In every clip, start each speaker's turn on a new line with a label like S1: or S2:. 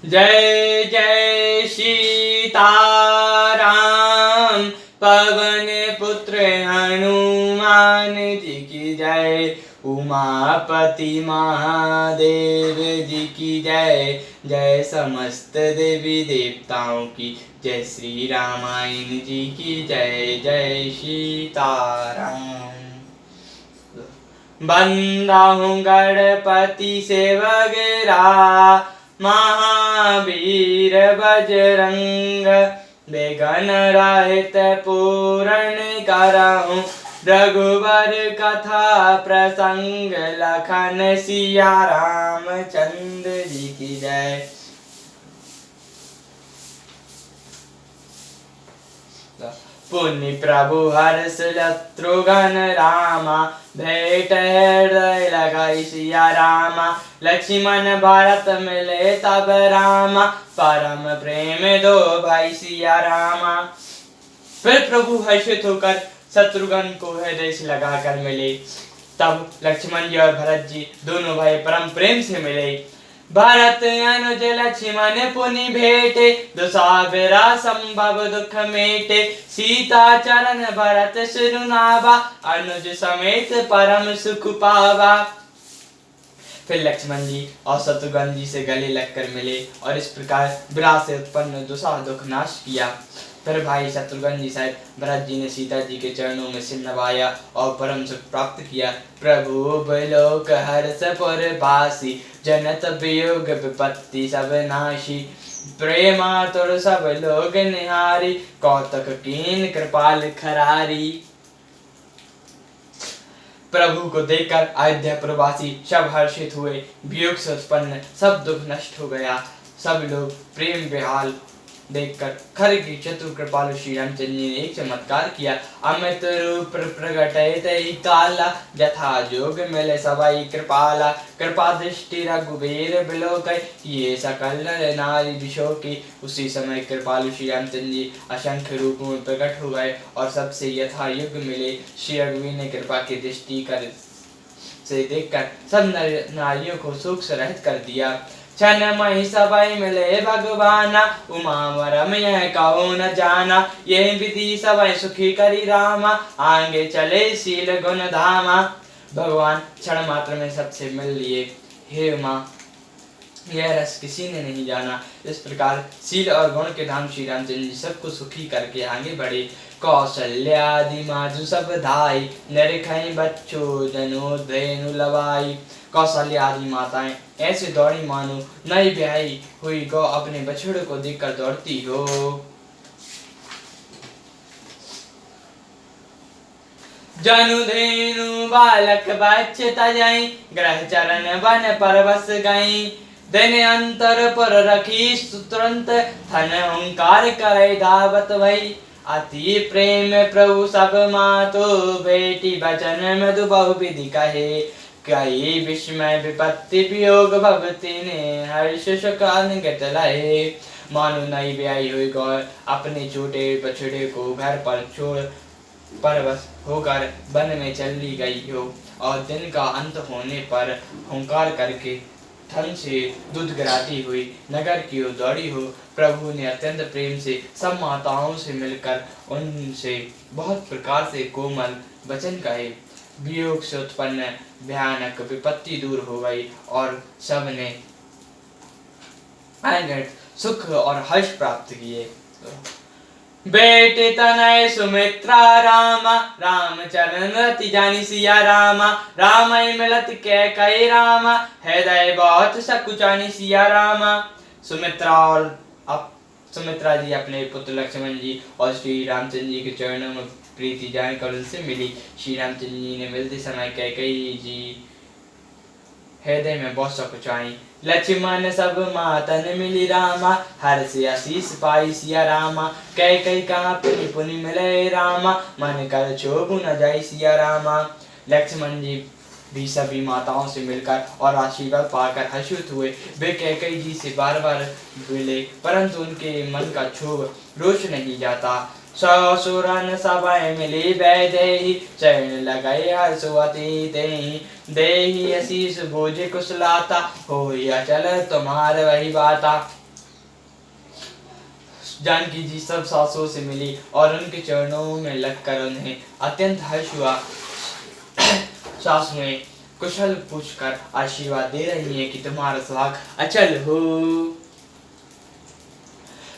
S1: जय जय सीताराम, पवन पुत्र हनुमान जी की जय। उमापति महादेव जी की जय। जय समस्त देवी देवताओं की जय। श्री रामायण जी की जय। जय सीताराम। बंदा हूँ गणपति से वगैरह, महावीर बजरंग, बेगन रहित पूर्ण करहूँ रघुवर कथा प्रसंग। लखन सिया रामचंद्र जी की जय। पुण्य प्रभु हर्ष शत्रुघ्न रामा, भेंट हृदय लगाई सिया रामा। लक्ष्मण भरत मिले तब रामा, परम प्रेम दो भाई सिया रामा। फिर प्रभु हर्षित होकर शत्रुघ्न को हृदय से लगाकर मिले। तब लक्ष्मण जी और भरत जी दोनों भाई परम प्रेम से मिले। भरत अनुज लक्ष्मण पुनि भेटे, दुसाबेरा संभव दुख मेटे। सीता चरण भरत सिरुनावा, अनुज समेत परम सुख पावा। फिर लक्ष्मण जी और शत्रुघ्न जी से गले लगकर मिले और इस प्रकार विराट से उत्पन्न दुसा दुख नाश किया। फिर भाई शत्रुघ्न जी सहित भरत जी ने सीता जी के चरणों में सिर नवाया और परम सुख प्राप्त किया। प्रभु बिलोक हर्ष पुरवासी, जनत वियोग विपत्ति सब नाशी। प्रेमातुर सब लोग निहारी, कौतक कीन कृपाल खरारी। प्रभु को देखकर अयोध्या प्रवासी सब हर्षित हुए। वियोग से उत्पन्न सब दुख नष्ट हो गया। सब लोग प्रेम बेहाल देखकर खर की चतुर कृपालु श्री रामचंद्र जी ने एक चमत्कार किया। अमित रूप प्रगटय काला, जथा जोग मिले सवाई कृपाला। कृपा दृष्टि रघुबीर बिलोकय, ये सकल नर नारी बिशोकी। उसी समय कृपालु श्री रामचंद्र जी असंख्य रूपों में प्रकट हो गए और सबसे यथा युग मिले। श्री रघुवीर ने कृपा की दृष्टि कर से देखकर सब नारियों को शोक से रहित कर दिया। क्षण मही सभय मिले भगवाना, उमा वरम यह कहो न जाना। यह विधि सभय सुखी करी रामा, आगे चले शील गुण धामा। भगवान क्षण मात्र में सबसे मिल लिए। हे उमा, यह रस किसी ने नहीं जाना। इस प्रकार शील और गुण के धाम श्री रामचंद्र जी सबको सुखी करके आगे बढ़े। कौशल्यादि माजु सब धाई, निरखई बच्चो जनो धेनु लवाई। कौशल्या आदि माताएं ऐसे दौड़ी मानो नई ब्याही हुई गौ अपने बछड़े को देखकर दौड़ती हो। जनु धेनु बालक बच्च तजई, ग्रह चरण वन परवस गई। दिन अंतर पर रखी तुरंत, थन ओंकार करे धावत भई। अति प्रेम प्रभु सब मातो, बेटी बचन मधु बहु विधि कहे। कई विस्मय विपत्ति वियोग, भगवती ने हर्ष सुखानुगत लहे। मानो नई ब्याही हुई गौ अपने छोटे बछड़े को घर पर छोड़ परवश होकर वन में चली गई हो और दिन का अंत होने पर हुंकार करके थन से दूध गिराती हुई नगर की ओर दौड़ी हो। प्रभु ने अत्यंत प्रेम से सब माताओं से मिलकर उनसे बहुत प्रकार से कोमल वचन कहे। वियोग से उत्पन्न भयानक विपत्ति दूर हो गई और सब ने अनगिनत सुख और हर्ष प्राप्त किए। बेटे तनय सुमित्रा रामा, राम चरण रति जानी सिया रामा। रामय मिलत कैकई रामा, हृदय बहुत सकुचानी सिया रामा। सुमित्रा जी अपने पुत्र लक्ष्मण जी और श्री रामचंद्र जी के चरणों में प्रीति जानकर उनसे मिली। श्री रामचंद्र जी ने मिलते समय कैकई जी हृदय में बहुत सकुचाई। लक्ष्मण सब मातन मिली रामा, हर से आशीष पाई सिया रामा। कैकई कहाँ पुनि पुनि मिले रामा, मन कर क्षोभ न जाई सिया रामा। लक्ष्मण जी भी सभी माताओं से मिलकर और आशीर्वाद पाकर हर्षित हुए। वे कैकई जी से बार बार मिले परंतु उनके मन का क्षोभ रोष नहीं जाता। ससुरन सभय मिली वैदेही, चरण लगाई हर्षवती देही। देही आशीष भोज कुशलाता, होई अचल तुम्हार वही बाता। जानकी जी सब सासों से मिली और उनके चरणों में लगकर उन्हें अत्यंत हर्ष हुआ। सासुएं कुशल पूछकर आशीर्वाद दे रही हैं कि तुम्हारा सुहाग अचल हो।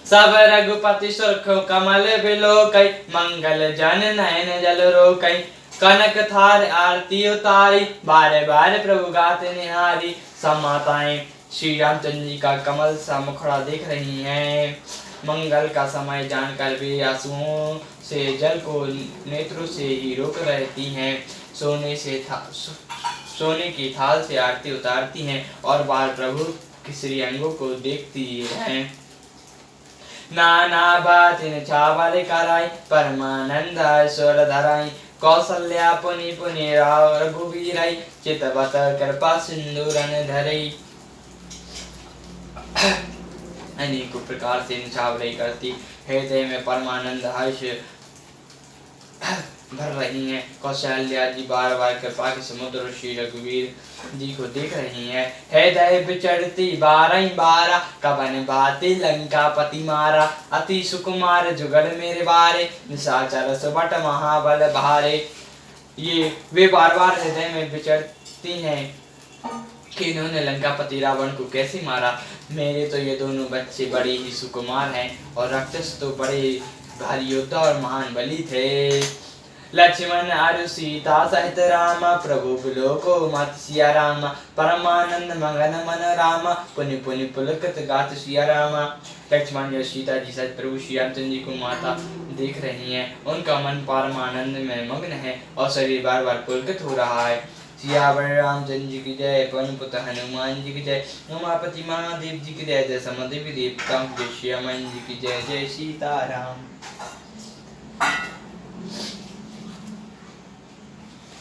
S1: सब रघुपति सुरख कमल बिलोकई, मंगल जन नयन जल रोकई। कनक थार आरती उतारी, बारे बारे प्रभु गाते निहारी। सब माताएं श्री रामचंद्र जी का कमल सा मुखड़ा देख रही हैं। मंगल का समय जानकर वे आंसुओं से जल को नेत्रों से ही रोक रहती हैं। सोने की थाल से आरती उतारती हैं और बार प्रभु के श्री अंगों को देखती हैं। नाना बातिन चावल कराई, परमानंद स्वर धराई। कौशल्या पुनि पुनि राव रघुवीराई, चितवत कृपा सिंदूरन धरई। अनेकों प्रकार से निछावरई करती हृदय में परमानंद हर्ष भर रही हैं। कौशल्या जी बार बार कृपा के समुद्र श्री रघुवीर जी को देख रही हैं। हृदय विचरती बारह बारा, कवन बाती लंका पति मारा। अति सुकुमार जुगल मेरे बारे, निशाचर सुबट महाबल भारे। ये वे बार बार हृदय में विचरती हैं कि इन्होंने लंकापति रावण को कैसे मारा। मेरे तो ये दोनों बच्चे बड़े ही सुकुमार हैं और राक्षस तो बड़े भारी योद्धा और महान बली थे। लक्ष्मण अरु सीता सहित राम, प्रभु बिलोको मत सिया राम। परमानंद मगन मन राम, पुनि पुनि पुलकित गात सिया राम। लक्ष्मण और सीता जी सहित प्रभु श्री रामचंद्र जी को माता देख रही हैं। उनका मन परमानंद में मग्न है और शरीर बार बार पुलकित हो रहा है। सियावर रामचंद्र जी की जय, पवन पुत्र हनुमान जी की जय, उमापति महादेव जी की जय, जय समुद्र देवताओं की जय, श्री हनुमान जी की जय, जय सीताराम।